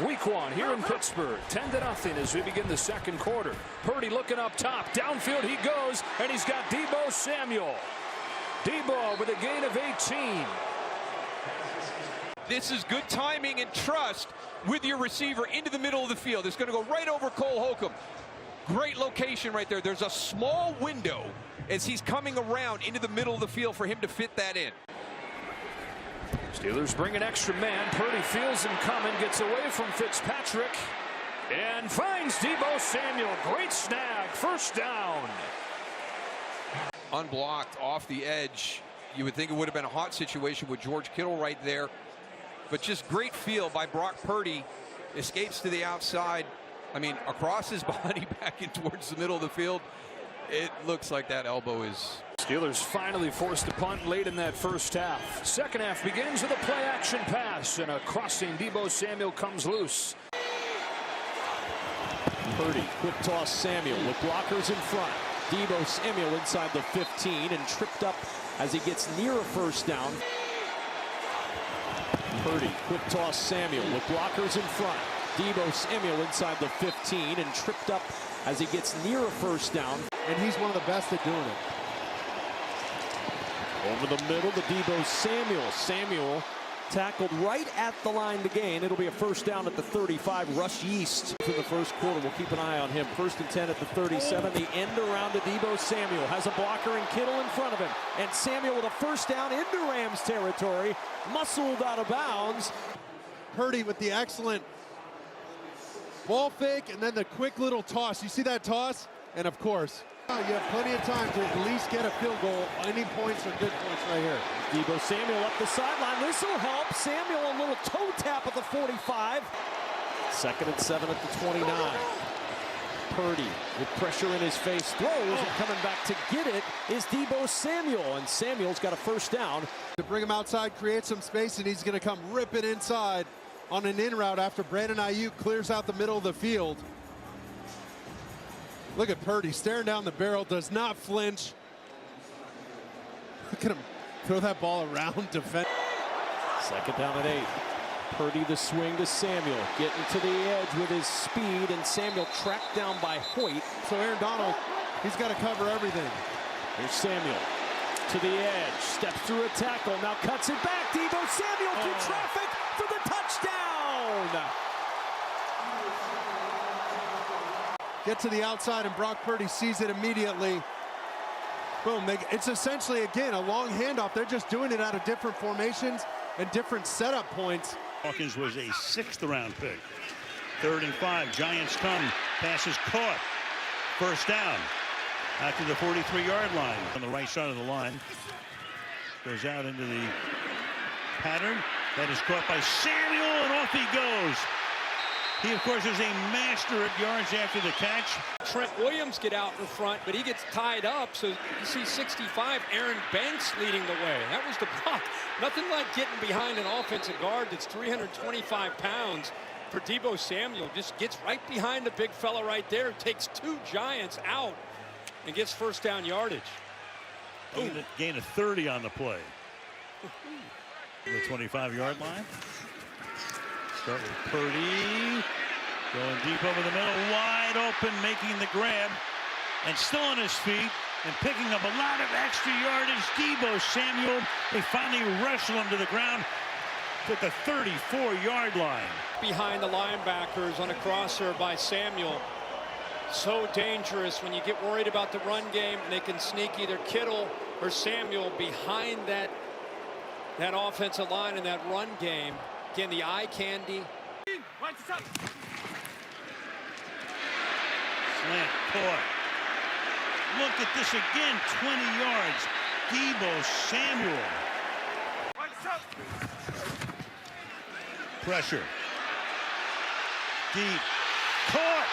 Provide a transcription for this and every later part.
Week one here in Pittsburgh, 10-0 as we begin the second quarter. Purdy looking up top, downfield he goes, and he's got Deebo Samuel. Deebo with a gain of 18. This is good timing and trust with your receiver into the middle of the field. It's going to go right over Cole Holcomb. Great location right there. There's a small window as he's coming around into the middle of the field for him to fit that in. Steelers bring an extra man. Purdy feels him coming, gets away from Fitzpatrick, and finds Deebo Samuel. Great snag, first down. Unblocked off the edge. You would think it would have been a hot situation with George Kittle right there. But just great feel by Brock Purdy. Escapes to the outside. I mean, across his body back in towards the middle of the field. It looks like that elbow is... Steelers finally forced a punt late in that first half. Second half begins with a play-action pass, and a crossing Deebo Samuel comes loose. Purdy, quick toss Samuel with blockers in front. Deebo Samuel inside the 15 and tripped up as he gets near a first down. Purdy, quick toss Samuel with blockers in front. Deebo Samuel inside the 15 and tripped up as he gets near a first down. And he's one of the best at doing it. Over the middle to Deebo Samuel. Samuel tackled right at the line to gain. It'll be a first down at the 35. Rush Yeast for the first quarter. We'll keep an eye on him. First and 10 at the 37. The end around to Deebo Samuel. Has a blocker and Kittle in front of him. And Samuel with a first down into Rams territory. Muscled out of bounds. Purdy with the excellent ball fake and then the quick little toss. You see that toss? And of course, you have plenty of time to at least get a field goal. Any points are good points right here. Deebo Samuel up the sideline. This will help. Samuel a little toe tap at the 45. Second and 7 at the 29. Purdy with pressure in his face throws, and coming back to get it is Deebo Samuel. And Samuel's got a first down. To bring him outside, create some space, and he's going to come ripping inside on an in route after Brandon Ayuk clears out the middle of the field. Look at Purdy staring down the barrel, does not flinch. Look at him throw that ball around, defend. Second down at 8. Purdy the swing to Samuel, getting to the edge with his speed, and Samuel tracked down by Hoyt. So Aaron Donald, he's got to cover everything. Here's Samuel to the edge, steps through a tackle, now cuts it back. Deebo Samuel through traffic for the touchdown. Get to the outside, and Brock Purdy sees it immediately. Boom, it's essentially, again, a long handoff. They're just doing it out of different formations and different setup points. Hawkins was a 6th-round pick. 3rd and 5, Giants come, pass is caught. First down, out to the 43-yard line. On the right side of the line, goes out into the pattern. That is caught by Samuel, and off he goes. He, of course, is a master at yards after the catch. Trent Williams get out in front, but he gets tied up. So you see 65, Aaron Banks leading the way. That was the block. Nothing like getting behind an offensive guard that's 325 pounds for Deebo Samuel. Just gets right behind the big fella right there. Takes 2 Giants out and gets first down yardage. Gain of 30 on the play. The 25-yard line. Start with Purdy, going deep over the middle, wide open, making the grab, and still on his feet, and picking up a lot of extra yardage. Deebo Samuel, they finally wrestle him to the ground at the 34-yard line. Behind the linebackers on a crosser by Samuel. So dangerous when you get worried about the run game. They can sneak either Kittle or Samuel behind that offensive line in that run game. Again, the eye candy. Slant caught. Look at this again, 20 yards. Deebo Samuel. Pressure. Deep. Caught.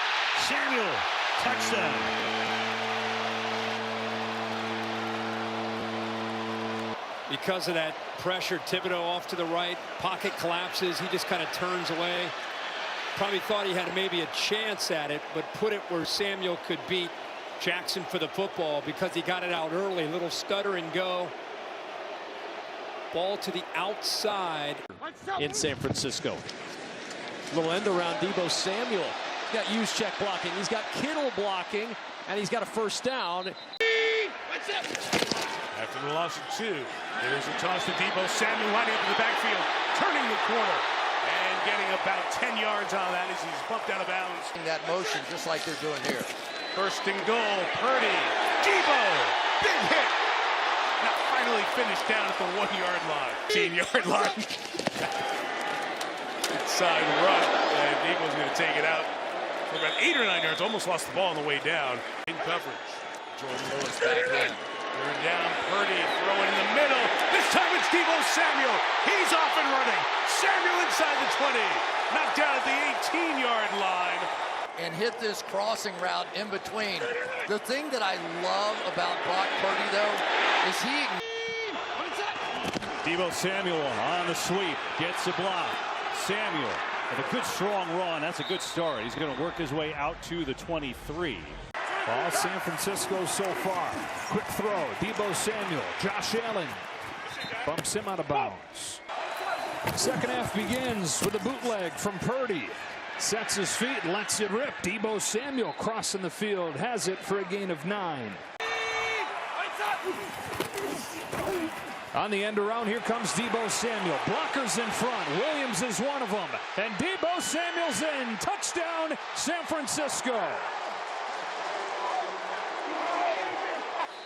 Samuel. Touchdown. Because of that pressure, Thibodeau off to the right, pocket collapses, he just kind of turns away. Probably thought he had maybe a chance at it, but put it where Samuel could beat Jackson for the football because he got it out early. Little stutter and go. Ball to the outside. In San Francisco. Little end around Deebo Samuel. He's got Juszczyk blocking. He's got Kittle blocking, and he's got a first down. After the loss of 2, there's a toss to Deebo Samuel lining up in the backfield, turning the corner, and getting about 10 yards on that as he's bumped out of bounds. That motion just like they're doing here. First and goal, Purdy, Deebo, big hit. Now finally finished down at the 1-yard line. 18-yard line. Inside run, and Deebo's going to take it out for about 8 or 9 yards. Almost lost the ball on the way down. In coverage. Jordan Lewis back in. They're down, Purdy throwing in the middle. This time it's Deebo Samuel. He's off and running. Samuel inside the 20. Knocked down at the 18-yard line. And hit this crossing route in between. The thing that I love about Brock Purdy, though, is he... Deebo Samuel on the sweep, gets a block. Samuel with a good strong run. That's a good start. He's going to work his way out to the 23. All San Francisco so far. Quick throw. Deebo Samuel. Josh Allen bumps him out of bounds. Second half begins with a bootleg from Purdy. Sets his feet, lets it rip. Deebo Samuel crossing the field, has it for a gain of 9. On the end around, here comes Deebo Samuel. Blockers in front. Williams is one of them. And Deebo Samuel's in. Touchdown, San Francisco.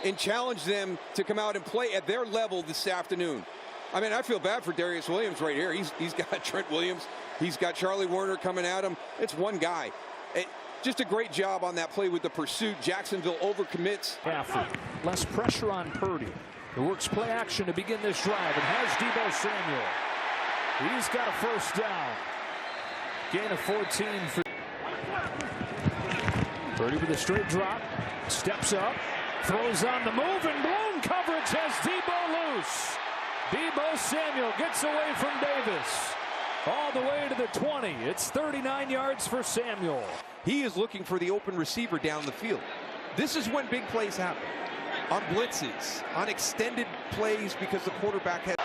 And challenge them to come out and play at their level this afternoon. I mean, I feel bad for Darius Williams right here. He's got Trent Williams. He's got Charlie Warner coming at him. It's one guy. Just a great job on that play with the pursuit. Jacksonville overcommits. Less pressure on Purdy. It works play action to begin this drive and has Deebo Samuel. He's got a first down. Gain of 14 for Purdy with a straight drop. Steps up. Throws on the move and blown coverage has Deebo loose. Deebo Samuel gets away from Davis. All the way to the 20. It's 39 yards for Samuel. He is looking for the open receiver down the field. This is when big plays happen. On blitzes, on extended plays because the quarterback had...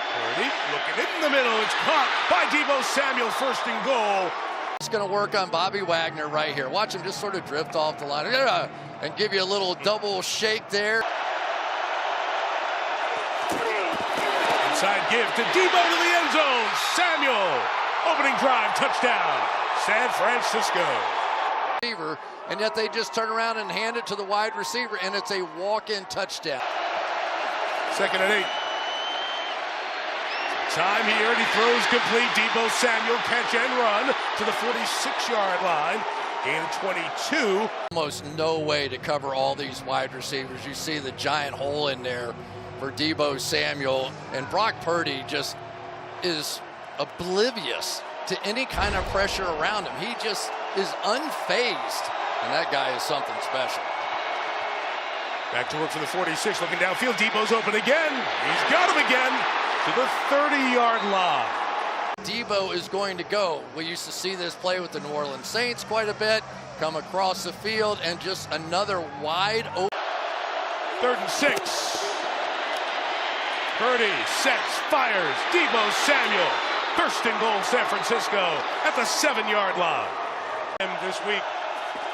Purdy looking in the middle. It's caught by Deebo Samuel. First and goal. It's going to work on Bobby Wagner right here. Watch him just sort of drift off the line and give you a little double shake there. Inside give to Deebo to the end zone. Samuel. Opening drive. Touchdown. San Francisco. And yet they just turn around and hand it to the wide receiver, and it's a walk-in touchdown. Second and 8. Time here, and he throws complete. Deebo Samuel catch and run to the 46-yard line. Gain of 22. Almost no way to cover all these wide receivers. You see the giant hole in there for Deebo Samuel, and Brock Purdy just is oblivious to any kind of pressure around him. He just is unfazed, and that guy is something special. Back to work for the 46, looking downfield. Deebo's open again. He's got him again to the 30-yard line. Deebo is going to go. We used to see this play with the New Orleans Saints quite a bit. Come across the field, and just another wide open. 3rd and 6. Purdy sets, fires. Deebo Samuel. First and goal, San Francisco at the 7-yard line. And this week,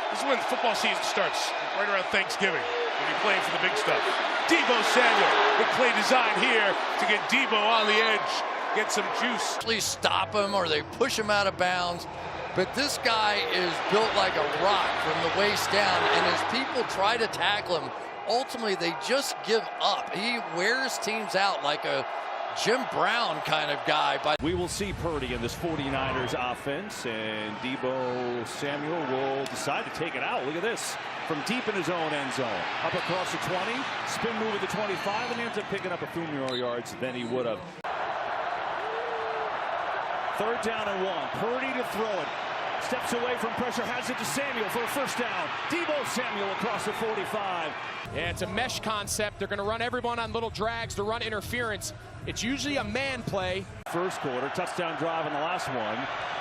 this is when the football season starts, right around Thanksgiving, when you're playing for the big stuff. Deebo Samuel, good play design here to get Deebo on the edge, get some juice. Please stop him, or they push him out of bounds. But this guy is built like a rock from the waist down, and as people try to tackle him, ultimately they just give up. He wears teams out like a Jim Brown kind of guy. But we will see Purdy in this 49ers offense, and Deebo Samuel will decide to take it out. Look at this. From deep in his own end zone. Up across the 20, spin move at the 25, and he ends up picking up a few more yards than he would have. 3rd down and 1. Purdy to throw it. Steps away from pressure, has it to Samuel for a first down. Deebo Samuel across the 45. Yeah, it's a mesh concept. They're going to run everyone on little drags to run interference. It's usually a man play. First quarter, touchdown drive on the last one.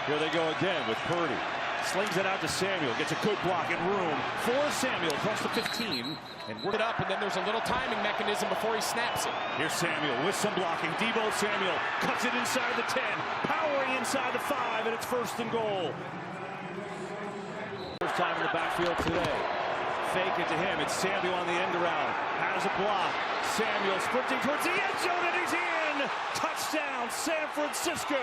Here they go again with Purdy. Slings it out to Samuel. Gets a good block and room for Samuel across the 15. And work it up, and then there's a little timing mechanism before he snaps it. Here's Samuel with some blocking. Deebo Samuel cuts it inside the 10. Powering inside the 5, and it's 1st and goal. First time in the backfield today. Fake it to him. It's Samuel on the end around. Has a block. Samuel sprinting towards the end zone, and he's in. Touchdown, San Francisco.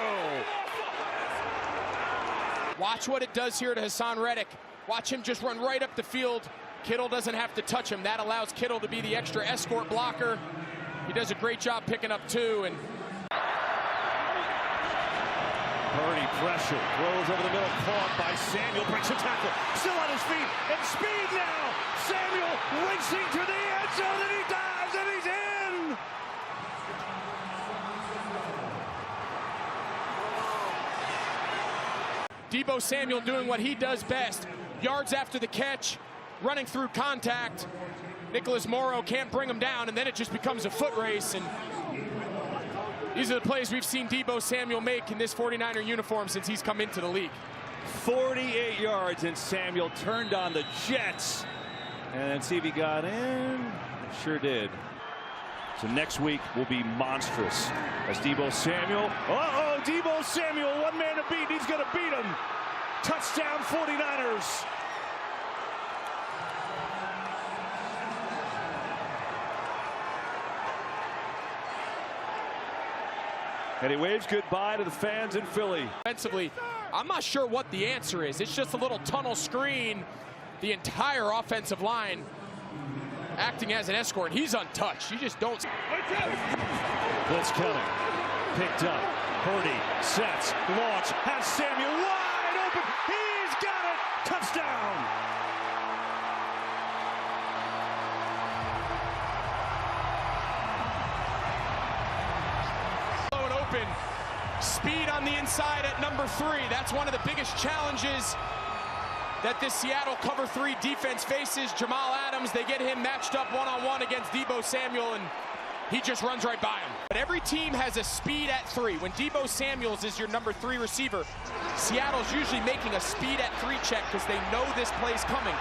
Watch what it does here to Hassan Reddick. Watch him just run right up the field. Kittle doesn't have to touch him. That allows Kittle to be the extra escort blocker. He does a great job picking up 2. And Purdy pressure, throws over the middle, caught by Samuel, breaks a tackle, still on his feet, and speed now. Samuel racing to the end zone, and he dives, and he's in. Deebo Samuel doing what he does best. Yards after the catch, running through contact. Nicholas Morrow can't bring him down, and then it just becomes a foot race. And these are the plays we've seen Deebo Samuel make in this 49er uniform since he's come into the league. 48 yards, and Samuel turned on the Jets. And then see if he got in. Sure did. So next week will be monstrous as Deebo Samuel. Deebo Samuel, one man to beat. He's going to beat him. Touchdown 49ers. And he waves goodbye to the fans in Philly. Offensively, I'm not sure what the answer is. It's just a little tunnel screen. The entire offensive line acting as an escort. He's untouched. You just don't. Blitz coming. Picked up. Purdy sets. Launch. Has Samuel wide open. He's got it. Touchdown. Open. Speed on the inside at number 3. That's one of the biggest challenges that this Seattle cover 3 defense faces. Jamal Adams, they get him matched up one-on-one against Deebo Samuel, and he just runs right by him. But every team has a speed at 3. When Deebo Samuels is your number 3 receiver, Seattle's usually making a speed at 3 check because they know this play's coming.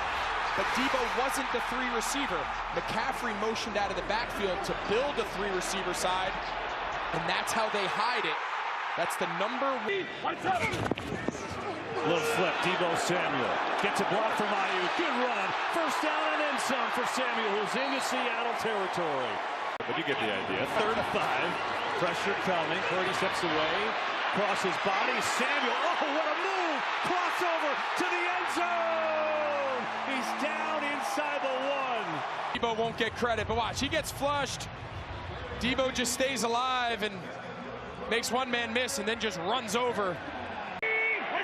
But Deebo wasn't the 3 receiver. McCaffrey motioned out of the backfield to build a 3 receiver side, and that's how they hide it. That's the number 1. Little flip, Deebo Samuel gets a block from Ayuk. Good run, 1st down and then some for Samuel, who's into Seattle territory. But you get the idea. 3rd and 5, pressure coming. Purdy steps away, crosses body. Samuel, what a move! Crossover to the end zone. He's down inside the 1. Deebo won't get credit, but watch, he gets flushed. Deebo just stays alive and makes one man miss and then just runs over.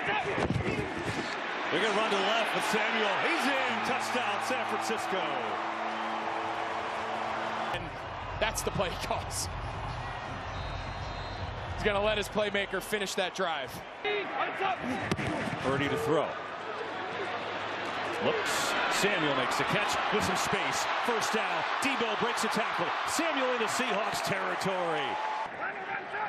They're going to run to the left with Samuel. He's in. Touchdown, San Francisco. And that's the play he calls. He's going to let his playmaker finish that drive. Purdy to throw. Looks. Samuel makes the catch with some space. 1st down. Deebo breaks a tackle. Samuel into Seahawks territory.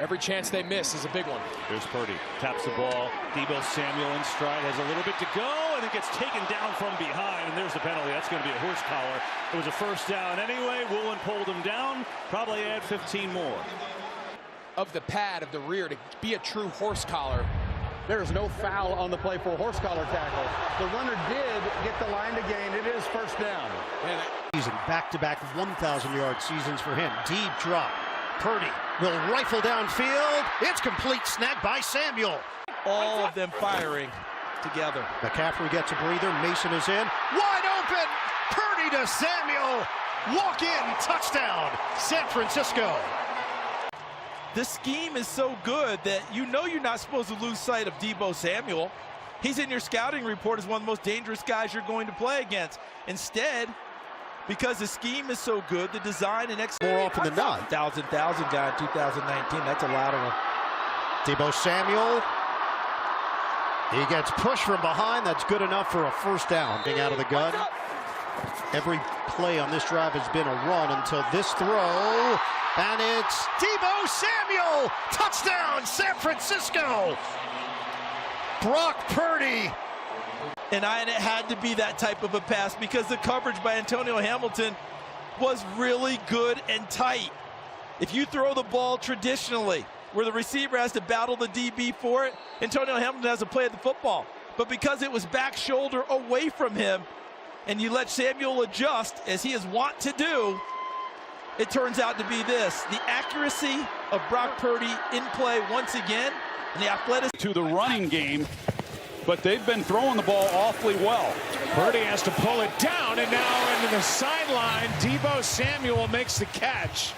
Every chance they miss is a big one. Here's Purdy. Taps the ball. Deebo Samuel in stride. Has a little bit to go. And it gets taken down from behind. And there's the penalty. That's going to be a horse collar. It was a 1st down anyway. Woolen pulled him down. Probably add 15 more. Of the pad of the rear to be a true horse collar. There is no foul on the play for a horse collar tackle. The runner did get the line to gain. It is 1st down. Season back-to-back 1,000-yard seasons for him. Deep drop. Purdy will rifle downfield. It's complete, snag by Samuel. All of them firing together. McCaffrey gets a breather. Mason is in. Wide open. Purdy to Samuel. Walk in. Touchdown. San Francisco. This scheme is so good that you know you're not supposed to lose sight of Deebo Samuel. He's in your scouting report as one of the most dangerous guys you're going to play against. Instead, because the scheme is so good, the design and execution. More often than not. 1,000 guy in 2019. That's a lot of them. Deebo Samuel. He gets pushed from behind. That's good enough for a 1st down. Getting out of the gun. Every play on this drive has been a run until this throw. And it's Deebo Samuel. Touchdown, San Francisco. Brock Purdy And it had to be that type of a pass because the coverage by Antonio Hamilton was really good and tight. If you throw the ball traditionally, where the receiver has to battle the DB for it, Antonio Hamilton has to play the football. But because it was back shoulder away from him, and you let Samuel adjust, as he is wont to do, it turns out to be this. The accuracy of Brock Purdy in play once again, and the athleticism. To the running game, but they've been throwing the ball awfully well. Purdy has to pull it down, and now into the sideline, Deebo Samuel makes the catch.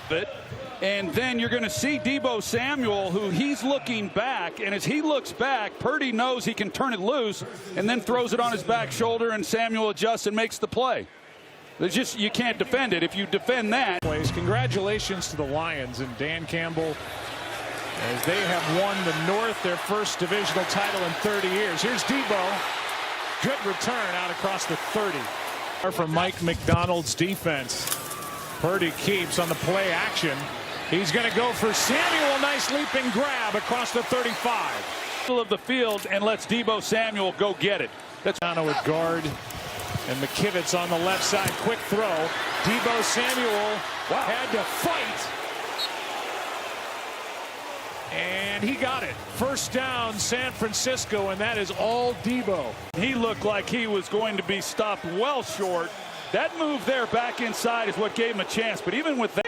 And then you're going to see Deebo Samuel, who he's looking back, and as he looks back, Purdy knows he can turn it loose and then throws it on his back shoulder, and Samuel adjusts and makes the play. There's just, you can't defend it. If you defend that. Congratulations to the Lions and Dan Campbell, as they have won the North, their first divisional title in 30 years. Here's Deebo. Good return out across the 30. From Mike McDonald's defense. Purdy keeps on the play action. He's going to go for Samuel. Nice leaping grab across the 35. Middle of the field and lets Deebo Samuel go get it. That's Dono at guard. And McKivitz on the left side. Quick throw. Deebo Samuel had to fight. And he got it. First down, San Francisco, and that is all Deebo. He looked like he was going to be stopped well short. That move there back inside is what gave him a chance. But even with that.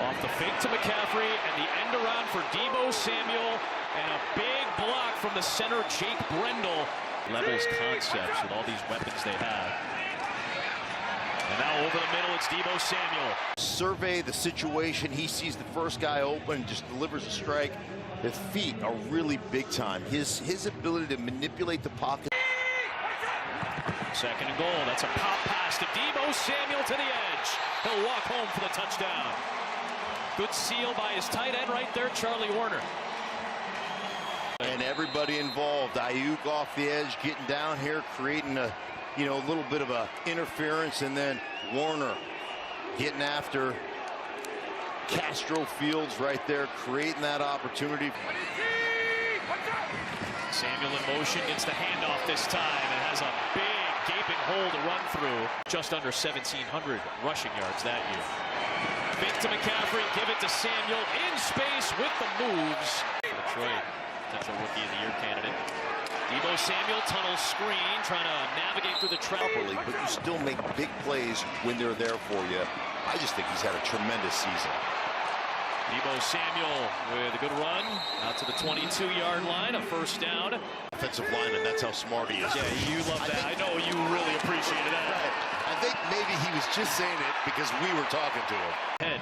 Off the fake to McCaffrey and the end around for Deebo Samuel. And a big block from the center, Jake Brendel. Levels concepts with all these weapons they have. And now over the middle, it's Deebo Samuel. Survey the situation. He sees the first guy open, just delivers a strike. His feet are really big time. His ability to manipulate the pocket. Second and goal. That's a pop pass to Deebo Samuel to the edge. He'll walk home for the touchdown. Good seal by his tight end right there, Charlie Warner. And everybody involved. Ayuk off the edge, getting down here, creating a little bit of a interference, and then Warner getting after Castro Fields right there, creating that opportunity. Samuel in motion, gets the handoff this time, and has a big gaping hole to run through. Just under 1,700 rushing yards that year. Fake to McCaffrey, give it to Samuel in space with the moves. Detroit, potential Rookie of the Year candidate. Deebo Samuel, tunnel screen, trying to navigate through the trap. But you still make big plays when they're there for you. I just think he's had a tremendous season. Deebo Samuel with a good run out to the 22-yard line, a first down. Offensive lineman, that's how smart he is. Yeah, you love that. I know you really appreciated that. Right. I think maybe he was just saying it because we were talking to him.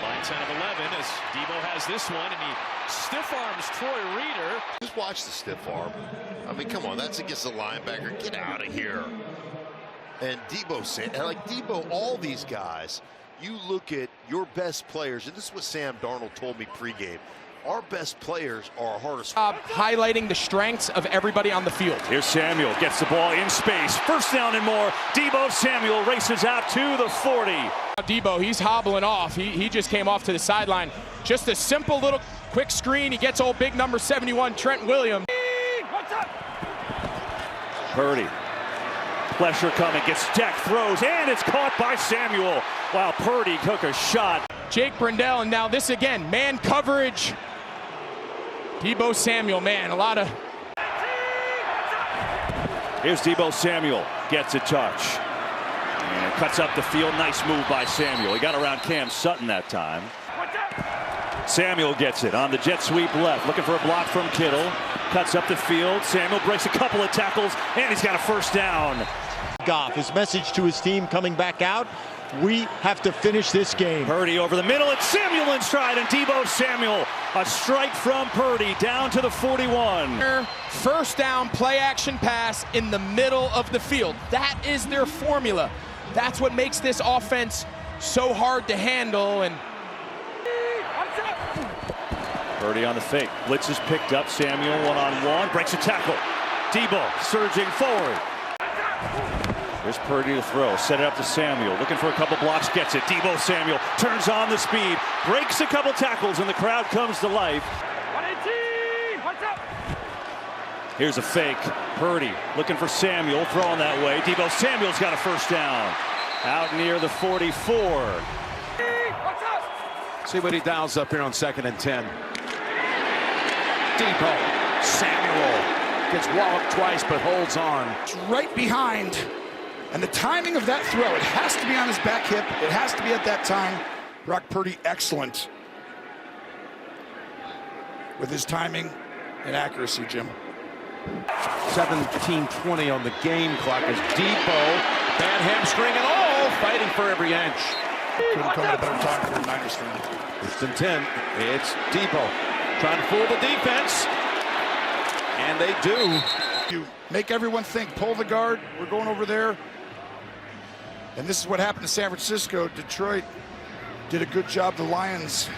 Line 10 of 11 as Deebo has this one, and he stiff arms Troy Reeder. Just watch the stiff arm. I mean, come on, that's against the linebacker. Get out of here. And Deebo, like Deebo, all these guys, you look at your best players, and this is what Sam Darnold told me pregame. Our best players are our hardest. Highlighting the strengths of everybody on the field. Here's Samuel, gets the ball in space. First down and more. Deebo Samuel races out to the 40. Deebo, he's hobbling off. He just came off to the sideline. Just a simple little quick screen. He gets old big number 71, Trent Williams. Purdy. Pressure coming, gets decked, throws, and it's caught by Samuel while Purdy took a shot. Jake Brendel, and now this again, man coverage. Deebo Samuel, man, a lot of. Here's Deebo Samuel, gets a touch. And cuts up the field, nice move by Samuel. He got around Cam Sutton that time. Samuel gets it on the jet sweep left, looking for a block from Kittle. Cuts up the field, Samuel breaks a couple of tackles, and he's got a first down. Goff, his message to his team coming back out, we have to finish this game. Purdy over the middle, and Samuel in stride, and Deebo Samuel, a strike from Purdy down to the 41. First down, play action pass in the middle of the field. That is their formula. That's what makes this offense so hard to handle. And Purdy on the fake, blitz is picked up, Samuel one-on-one, breaks a tackle. Deebo surging forward. There's Purdy to throw, set it up to Samuel, looking for a couple blocks, gets it. Deebo Samuel turns on the speed, breaks a couple tackles, and the crowd comes to life. Here's a fake. Purdy looking for Samuel, throwing that way. Deebo Samuel's got a first down. Out near the 44. See what he dials up here on 2nd and 10. Deebo Samuel gets walloped twice but holds on. It's right behind. And the timing of that throw, it has to be on his back hip. It has to be at that time. Brock Purdy, excellent with his timing and accuracy, Jim. 17:20 on the game clock as Deebo, bad hamstring and all, fighting for every inch. Couldn't come at a better time for the Niners fan. 1st and 10. It's Deebo trying to fool the defense, and they do. You make everyone think, pull the guard, we're going over there. And this is what happened to San Francisco. Detroit did a good job. The Lions